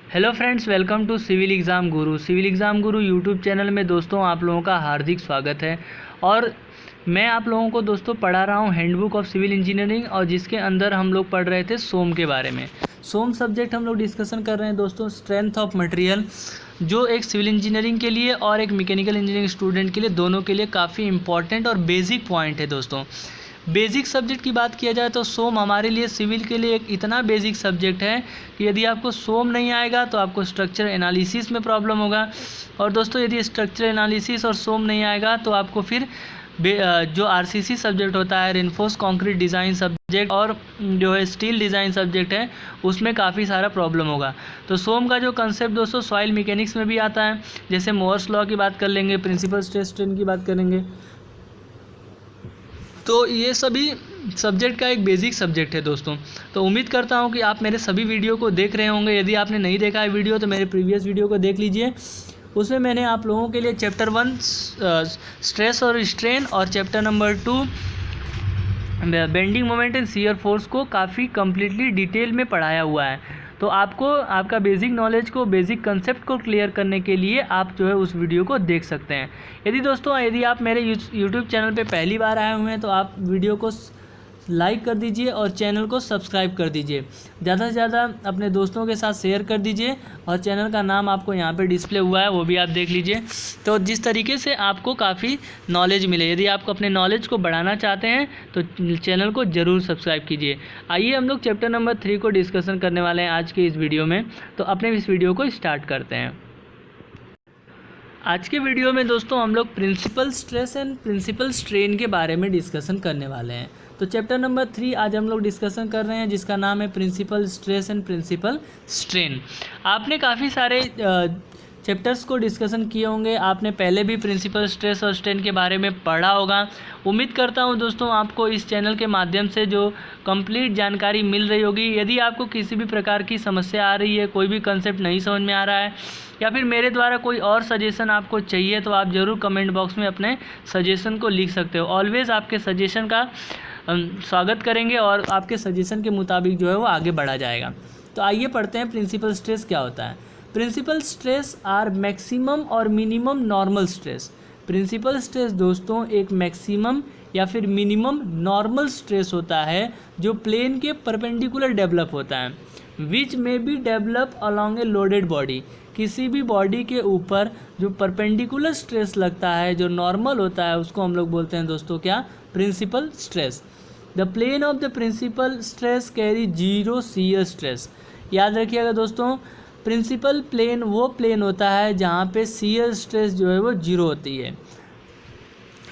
Hello friends, welcome to civil exam guru. Civil exam guru YouTube channel में दोस्तों आप लोगों का हार्दिक स्वागत है। और मैं आप लोगों को दोस्तों पढ़ा रहा हूँ हैंडबुक ऑफ सिविल इंजीनियरिंग, और जिसके अंदर हम लोग पढ़ रहे थे सोम के बारे में। सोम सब्जेक्ट हम लोग डिस्कशन कर रहे हैं दोस्तों, स्ट्रेंथ ऑफ मटेरियल, जो एक सिविल इंजीनियरिंग के लिए और एक मैकेनिकल इंजीनियरिंग स्टूडेंट के लिए दोनों के लिए काफ़ी इंपॉर्टेंट और बेसिक पॉइंट है दोस्तों। बेसिक सब्जेक्ट की बात किया जाए तो सोम हमारे लिए सिविल के लिए एक इतना बेसिक सब्जेक्ट है कि यदि आपको सोम नहीं आएगा तो आपको स्ट्रक्चर एनालिसिस में प्रॉब्लम होगा। और दोस्तों यदि स्ट्रक्चर एनालिसिस और सोम नहीं आएगा तो आपको फिर जो आरसीसी सब्जेक्ट होता है, रेनफोर्स कंक्रीट डिज़ाइन सब्जेक्ट, और जो है स्टील डिज़ाइन सब्जेक्ट है, उसमें काफ़ी सारा प्रॉब्लम होगा। तो सोम का जो कंसेप्ट दोस्तों सॉइल मैकेनिक्स में भी आता है, जैसे मोर्स लॉ की बात कर लेंगे, प्रिंसिपल स्ट्रेस स्ट्रेन की बात करेंगे। तो ये सभी सब्जेक्ट का एक बेसिक सब्जेक्ट है दोस्तों। तो उम्मीद करता हूँ कि आप मेरे सभी वीडियो को देख रहे होंगे। यदि आपने नहीं देखा है वीडियो तो मेरे प्रीवियस वीडियो को देख लीजिए। उसमें मैंने आप लोगों के लिए चैप्टर 1 स्ट्रेस और स्ट्रेन और chapter number 2 bending moment and shear force को काफ़ी कम्प्लीटली डिटेल में पढ़ाया हुआ है। तो आपको आपका बेसिक नॉलेज को, बेसिक कंसेप्ट को क्लियर करने के लिए आप जो है उस वीडियो को देख सकते हैं। यदि आप मेरे यूट्यूब चैनल पे पहली बार आए हुए हैं तो आप वीडियो को लाइक कर दीजिए और चैनल को सब्सक्राइब कर दीजिए। ज़्यादा से ज़्यादा अपने दोस्तों के साथ शेयर कर दीजिए, और चैनल का नाम आपको यहाँ पे डिस्प्ले हुआ है, वो भी आप देख लीजिए। तो जिस तरीके से आपको काफ़ी नॉलेज मिले, यदि आप अपने नॉलेज को बढ़ाना चाहते हैं तो चैनल को ज़रूर सब्सक्राइब कीजिए। आइए हम लोग चैप्टर नंबर 3 को डिस्कशन करने वाले हैं आज के इस वीडियो में। तो अपने इस वीडियो को स्टार्ट करते हैं। आज के वीडियो में दोस्तों हम लोग principal stress and principal strain के बारे में डिस्कशन करने वाले हैं। तो चैप्टर नंबर 3 आज हम लोग डिस्कशन कर रहे हैं, जिसका नाम है principal stress and principal strain. आपने काफ़ी सारे चैप्टर्स को डिस्कशन किए होंगे, आपने पहले भी प्रिंसिपल स्ट्रेस और स्ट्रेन के बारे में पढ़ा होगा। उम्मीद करता हूं दोस्तों आपको इस चैनल के माध्यम से जो कंप्लीट जानकारी मिल रही होगी। यदि आपको किसी भी प्रकार की समस्या आ रही है, कोई भी कंसेप्ट नहीं समझ में आ रहा है, या फिर मेरे द्वारा कोई और सजेशन आपको चाहिए, तो आप ज़रूर कमेंट बॉक्स में अपने सजेशन को लिख सकते हो। ऑलवेज़ आपके सजेशन का स्वागत करेंगे और आपके सजेशन के मुताबिक जो है वो आगे बढ़ा जाएगा। तो आइए पढ़ते हैं प्रिंसिपल स्ट्रेस क्या होता है। प्रिंसिपल स्ट्रेस आर मैक्सिमम और minimum normal stress. Principal stress दोस्तों एक मैक्सिमम या फिर मिनिमम नॉर्मल स्ट्रेस होता है जो प्लेन के परपेंडिकुलर डेवलप होता है, विच में be develop along A loaded body. किसी भी बॉडी के ऊपर जो परपेंडिकुलर स्ट्रेस लगता है, जो नॉर्मल होता है, उसको हम लोग बोलते हैं दोस्तों क्या? Principal stress. The plane of the principal stress carry zero shear stress. याद रखिएगा दोस्तों, प्रिंसिपल प्लेन वो प्लेन होता है जहाँ पे शियर स्ट्रेस जो है वो जीरो होती है।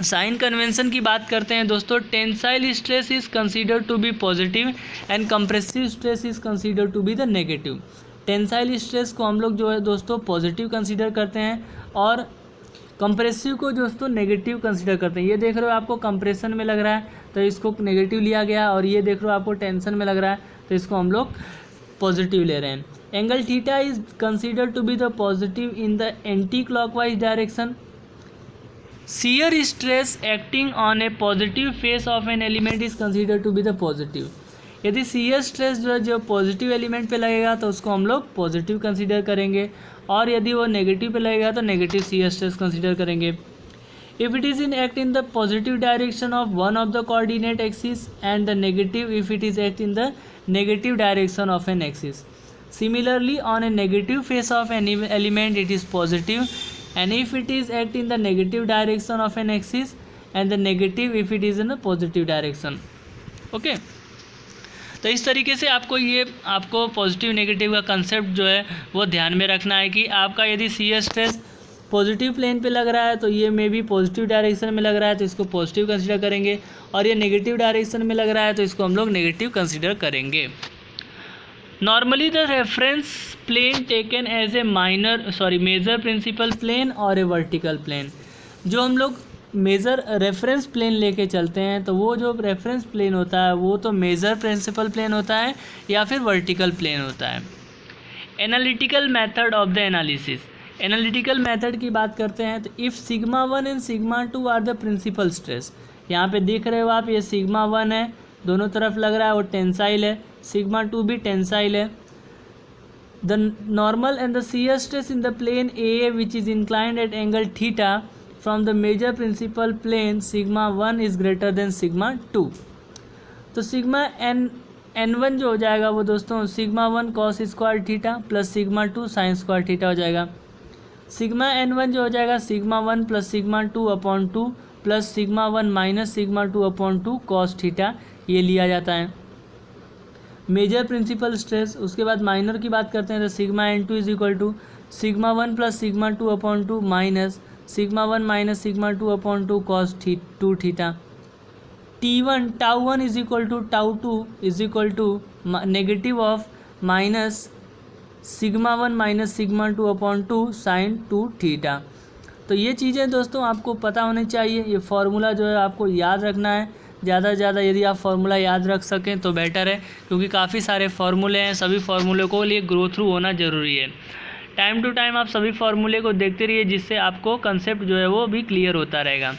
साइन कन्वेंशन की बात करते हैं दोस्तों, tensile stress is consider to be positive and compressive stress is consider to be the negative. Tensile stress को हम लोग जो है दोस्तों पॉजिटिव कंसीडर करते हैं, और कंप्रेसिव को दोस्तों नेगेटिव कंसीडर करते हैं। ये देख रहे हो आपको कंप्रेशन में लग रहा है तो इसको नेगेटिव लिया गया, और ये देख रहे हो आपको टेंशन में लग रहा है तो इसको हम लोग पॉजिटिव ले रहे हैं। Angle theta is consider to be the positive in the anti clockwise direction. Shear stress acting on a positive face of an element is consider to be the positive. यदि शियर स्ट्रेस जो है जो positive element पे लगेगा तो उसको हम लोग पॉजिटिव कंसीडर करेंगे, और यदि वो नेगेटिव पे लगेगा तो नेगेटिव शियर स्ट्रेस कंसीडर करेंगे। If it is in act in the positive direction of one of the coordinate axis, and the negative if it is act in the negative direction of an axis. Similarly, on a negative face of an element it is positive, and if it is act in the negative direction of an axis, and the negative if it is in a positive direction. Okay? तो इस तरीके से आपको positive negative का concept जो है वो ध्यान में रखना है कि आपका यदि शियर स्ट्रेस पॉजिटिव प्लेन पे लग रहा है तो ये मे भी पॉजिटिव डायरेक्शन में लग रहा है तो इसको पॉजिटिव कंसीडर करेंगे, और ये नेगेटिव डायरेक्शन में लग रहा है तो इसको हम लोग नेगेटिव कंसीडर करेंगे। Normally the reference plane taken as a major principal plane और a vertical plane। जो हम लोग मेजर रेफरेंस प्लेन लेके चलते हैं तो वो जो रेफरेंस प्लेन होता है वो तो मेजर प्रिंसिपल प्लेन होता है या फिर वर्टिकल प्लेन होता है। Analytical method of the analysis. Analytical method की बात करते हैं तो if sigma 1 and sigma 2 are the principal stress. यहाँ पे देख रहे हो आप, ये सिग्मा 1 है, दोनों तरफ लग रहा है, वो टेंसाइल है, सिग्मा 2 भी टेंसाइल है। The normal and the shear stress in the plane AA, which is inclined at angle theta from the major principal plane, sigma 1 is greater than sigma 2. तो सिग्मा n1 जो हो जाएगा वो दोस्तों sigma 1 cos square theta plus sigma 2 sine square theta हो जाएगा। Sigma n1 जो हो जाएगा sigma 1 plus sigma 2 upon 2 plus sigma 1 minus sigma 2 upon 2 cos theta, ये लिया जाता है मेजर प्रिंसिपल स्ट्रेस। उसके बाद माइनर की बात करते हैं तो sigma n2 is equal to sigma 1 plus sigma 2 upon 2 minus sigma 1 minus sigma 2 upon 2 cos 2 theta. T1 tau 1 is equal to tau 2 is equal to negative of minus sigma 1 minus sigma 2 upon 2 sine 2 theta. तो ये चीज़ें दोस्तों आपको पता होनी चाहिए, ये formula जो है आपको याद रखना है ज़्यादा से ज़्यादा। यदि आप फार्मूला याद रख सकें तो बेटर है, क्योंकि काफ़ी सारे फार्मूले हैं, सभी फार्मूले को लिए ग्रो थ्रू होना ज़रूरी है। टाइम टू टाइम आप सभी फार्मूले को देखते रहिए, जिससे आपको कंसेप्ट जो है वो भी क्लियर होता रहेगा।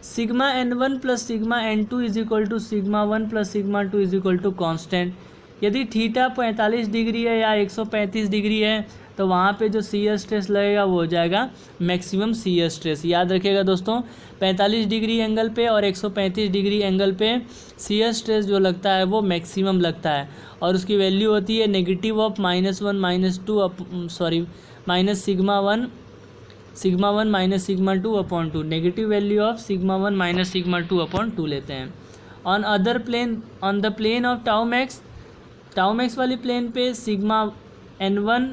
Sigma n1 plus sigma n2 is equal to sigma 1 plus sigma 2 is equal to constant. यदि थीटा 45 डिग्री है या 135 डिग्री है तो वहाँ पे जो शियर स्ट्रेस लगेगा वो हो जाएगा मैक्सिमम शियर स्ट्रेस। याद रखिएगा दोस्तों, 45 डिग्री एंगल पे और 135 डिग्री एंगल पे शियर स्ट्रेस जो लगता है वो मैक्सिमम लगता है, और उसकी वैल्यू होती है negative of -1 -2 sorry minus sigma 1 minus sigma 2 upon 2, negative value of sigma 1 minus sigma 2 upon 2 लेते हैं। On other plane, on the plane of tau max वाली प्लेन पे सिग्मा n1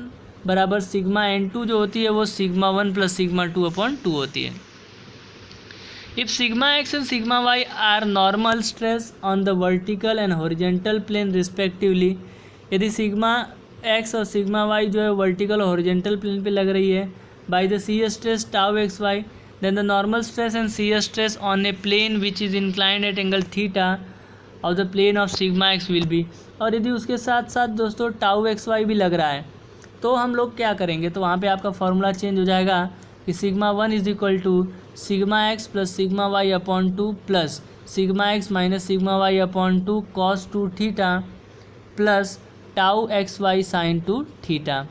बराबर सिग्मा n2 जो होती है वो सिग्मा 1 प्लस सिग्मा 2 अपॉन 2 होती है। If sigma x and sigma y are normal stress on the vertical and horizontal plane respectively, यदि सिग्मा x और सिग्मा y जो है वर्टिकल और हॉरिजेंटल प्लेन पे लग रही है by the shear stress tau x Y, then the normal stress and shear stress on a plane which is inclined at angle theta of the plane of sigma x will be. और यदि उसके साथ साथ दोस्तों tau x Y भी लग रहा है तो हम लोग क्या करेंगे, तो वहाँ पे आपका फॉर्मूला चेंज हो जाएगा कि sigma 1 is equal to sigma x plus sigma y upon 2 plus sigma x minus sigma y upon 2 cos 2 theta plus tau x Y sine 2 theta.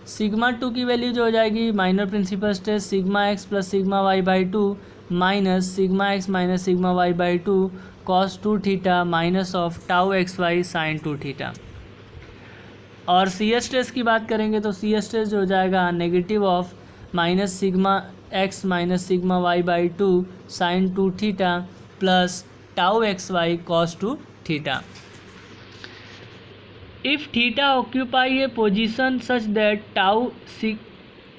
Sigma 2 की वैल्यू जो हो जाएगी minor principal stress sigma x plus sigma y by 2 minus sigma x minus sigma y by 2 cos 2 theta minus of tau x Y sine 2 theta. और shear stress की बात करेंगे तो shear stress जो हो जाएगा negative of minus sigma x minus sigma y by 2 sine 2 theta plus tau x y cos 2 theta. If theta occupy a position such that tau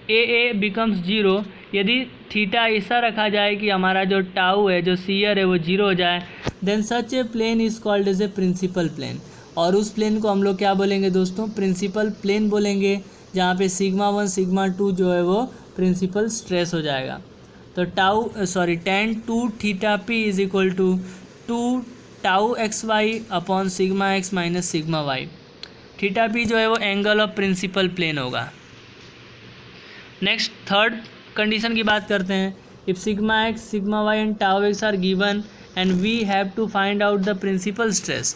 AA becomes 0, यदि theta ऐसा रखा जाए कि हमारा जो टाउ है जो शियर है वो 0 हो जाए, then such a plane is called as a principal plane. और उस प्लेन को हम लोग क्या बोलेंगे दोस्तों, प्रिंसिपल प्लेन बोलेंगे, जहाँ पे सिग्मा 1 सिग्मा 2 जो है वो प्रिंसिपल स्ट्रेस हो जाएगा। तो tan 2 theta p is equal to 2 tau x y upon sigma x minus sigma y। Theta p जो है वो एंगल ऑफ प्रिंसिपल प्लेन होगा। नेक्स्ट थर्ड कंडीशन की बात करते हैं। If sigma x sigma y and tau x are given and we have to find out the principal stress,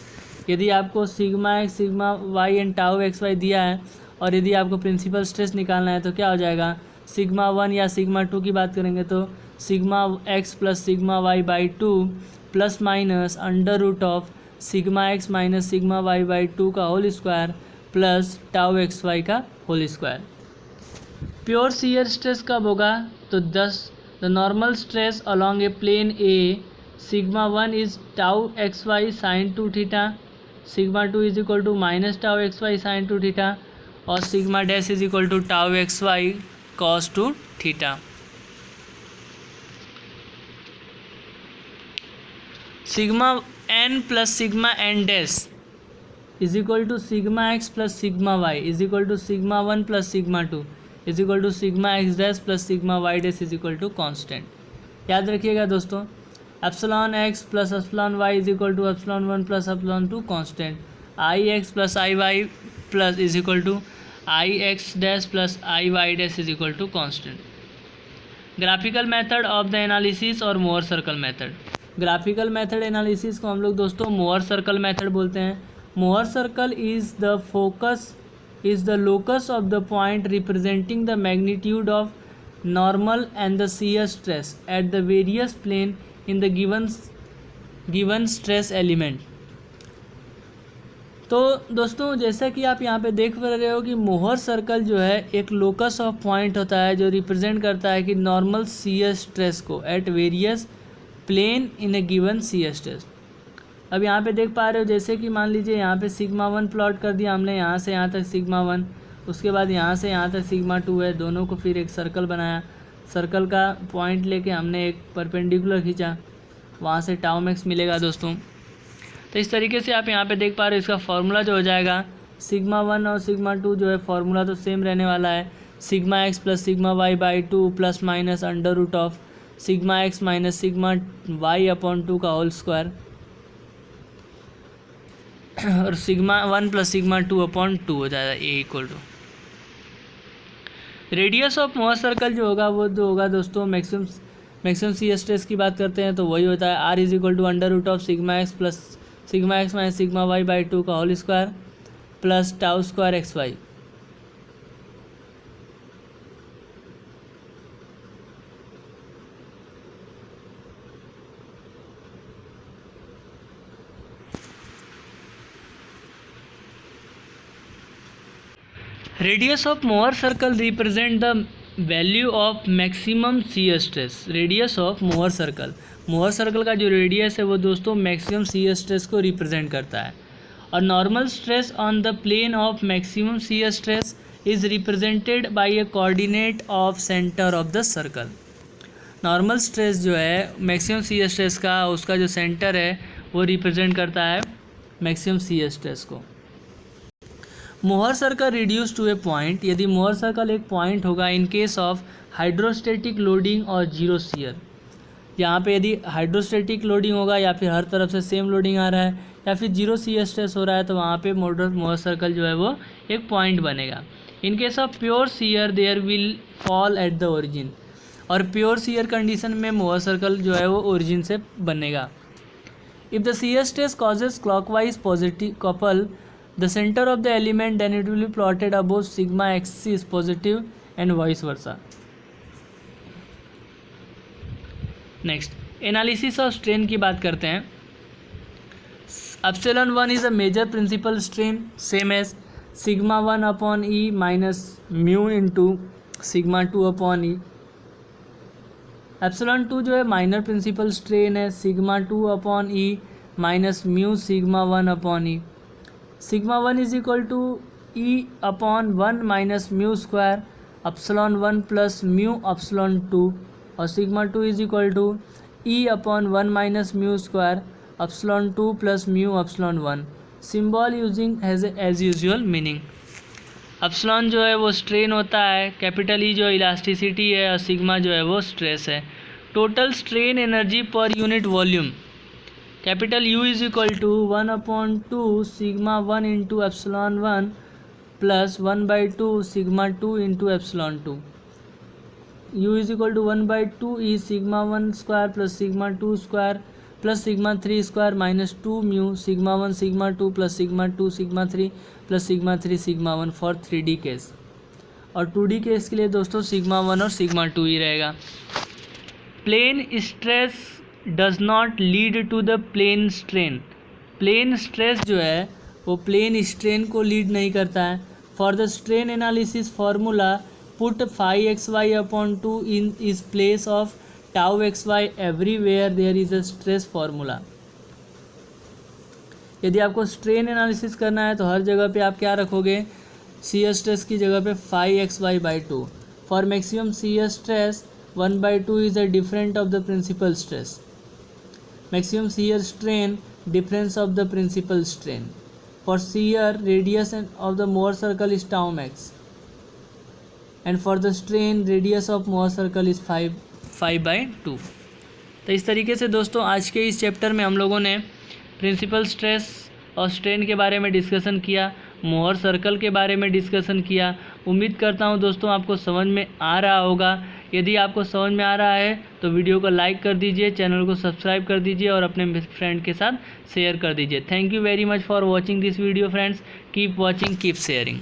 यदि आपको sigma x sigma y and tau x y दिया है और यदि आपको प्रिंसिपल स्ट्रेस निकालना है तो क्या हो जाएगा, सिग्मा 1 या सिग्मा 2 की बात करेंगे तो sigma x plus sigma y by 2 plus minus under root of sigma x minus sigma y by 2 का whole square plus tau x Y का whole square. Pure shear stress कब होगा, तो 10 the normal stress along a plane a sigma 1 is tau x Y sine 2 theta, sigma 2 is equal to minus tau x Y sine 2 theta और sigma dash is equal to tau x y cos 2 theta. Sigma n plus sigma n dash is equal to sigma x plus sigma y is equal to sigma 1 plus sigma 2 is equal to sigma x dash plus sigma y dash is equal to constant. याद रखिएगा दोस्तों, epsilon x plus epsilon y is equal to epsilon 1 plus epsilon 2 constant, I x plus I y plus is equal to I X dash plus I Y dash is equal to constant. Graphical method of the analysis और Mohr circle method. Graphical method analysis को हम लोग दोस्तों Mohr circle method बोलते हैं। Mohr circle is the focus is the locus of the point representing the magnitude of normal and the shear stress at the various plane in the given stress element। तो दोस्तों जैसा कि आप यहाँ पे देख पा रहे हो कि मोहर सर्कल जो है एक लोकस ऑफ पॉइंट होता है जो रिप्रेजेंट करता है कि नॉर्मल shear स्ट्रेस को at various plane in a given shear stress. अब यहाँ पे देख पा रहे हो जैसे कि मान लीजिए यहाँ पे सिग्मा 1 प्लॉट कर दिया हमने, यहाँ से यहाँ तक सिग्मा 1, उसके बाद यहाँ से यहाँ तक सिग्मा 2 है, दोनों को फिर एक सर्कल बनाया, सर्कल का पॉइंट लेके हमने एक परपेंडिकुलर खींचा, वहाँ से टाउ मैक्स मिलेगा दोस्तों। तो इस तरीके से आप यहाँ पे देख पा रहे हो इसका फार्मूला जो हो जाएगा सिग्मा 1 और सिग्मा 2 जो है फार्मूला तो सेम रहने वाला है, sigma x plus sigma y by 2 plus minus under root of sigma x minus sigma y upon 2 का होल स्क्वायर और सिग्मा 1 प्लस सिग्मा 2 अपॉन 2 हो जाएगा a equal to. Radius of मोहर सर्कल जो होगा वो जो होगा दोस्तों मैक्सिमम shear स्ट्रेस की बात करते हैं तो वही होता है R is equal to under root of sigma x plus sigma x minus sigma y by 2 का whole square plus tau square x y. Radius of मोहर circle represent the value of maximum shear stress. Radius of मोहर circle का जो radius है वो दोस्तों maximum shear stress को represent करता है और normal stress on the plane of maximum shear stress is represented bye A coordinate of centre of the circle. Normal stress जो है मैक्सिमम shear स्ट्रेस का उसका जो सेंटर है वो रिप्रेजेंट करता है मैक्सिमम shear स्ट्रेस को। Mohr circle reduce to a point, यदि मोहर सर्कल एक पॉइंट होगा in case of hydrostatic loading और जीरो shear। यहाँ पे यदि हाइड्रोस्टेटिक लोडिंग होगा या फिर हर तरफ से सेम लोडिंग आ रहा है या फिर जीरो shear स्ट्रेस हो रहा है तो वहाँ पे मोहर सर्कल जो है वो एक पॉइंट बनेगा। In case of pure shear there will fall at the origin, और प्योर shear कंडीशन में मोहर सर्कल जो है वो ओरिजिन से बनेगा। If the shear stress causes clockwise positive couple the center of the element then it will be plotted above sigma axis positive and vice versa। Next analysis of strain की बात करते हैं। Epsilon 1 is a major principal strain same as sigma 1 upon E minus mu into sigma 2 upon E. Epsilon 2 जो है minor principal strain है, sigma 2 upon E minus mu sigma 1 upon E. Sigma 1 is equal to E upon 1 minus mu square epsilon 1 plus mu epsilon 2, और sigma 2 is equal to E upon 1 minus mu square epsilon 2 plus mu epsilon 1। Symbol using has as usual meaning. Epsilon जो है वो strain होता है, capital E जो elasticity है और sigma जो है वो स्ट्रेस है। Total strain energy per unit volume capital U is equal to 1/2 sigma 1 into epsilon 1 plus 1/2 sigma 2 into epsilon 2। U is equal to 1/2 E sigma 1 square plus sigma 2 square plus sigma 3 square minus 2 mu sigma 1 sigma 2 plus sigma 2 sigma 3 plus sigma 3 sigma 1 for 3D case, और 2D case के लिए दोस्तों sigma 1 और sigma 2 ही रहेगा। Plane stress does not lead to the plane strain. Plane stress जो है वो प्लेन स्ट्रेन को लीड नहीं करता है। For the strain analysis formula put phi x y upon 2 in is place of tau x y everywhere there is a stress formula. यदि आपको strain analysis करना है तो हर जगह पे आप क्या रखोगे, shear स्ट्रेस की जगह पे phi x y by 2। For maximum shear stress 1/2 is a difference of the principal stress. Maximum shear strain difference of the principal strain. For shear radius of the Mohr circle is tau max, and for the strain radius of Mohr circle is 5/2। तो इस तरीके से दोस्तों आज के इस chapter में हम लोगों ने प्रिंसिपल स्ट्रेस और स्ट्रेन के बारे में डिस्कशन किया, मोहर सर्कल के बारे में डिस्कशन किया। उम्मीद करता हूँ दोस्तों आपको समझ में आ रहा होगा। यदि आपको समझ में आ रहा है तो वीडियो को लाइक कर दीजिए, चैनल को सब्सक्राइब कर दीजिए और अपने फ्रेंड के साथ शेयर कर दीजिए। Thank you very much for watching this video friends. Keep watching, keep sharing.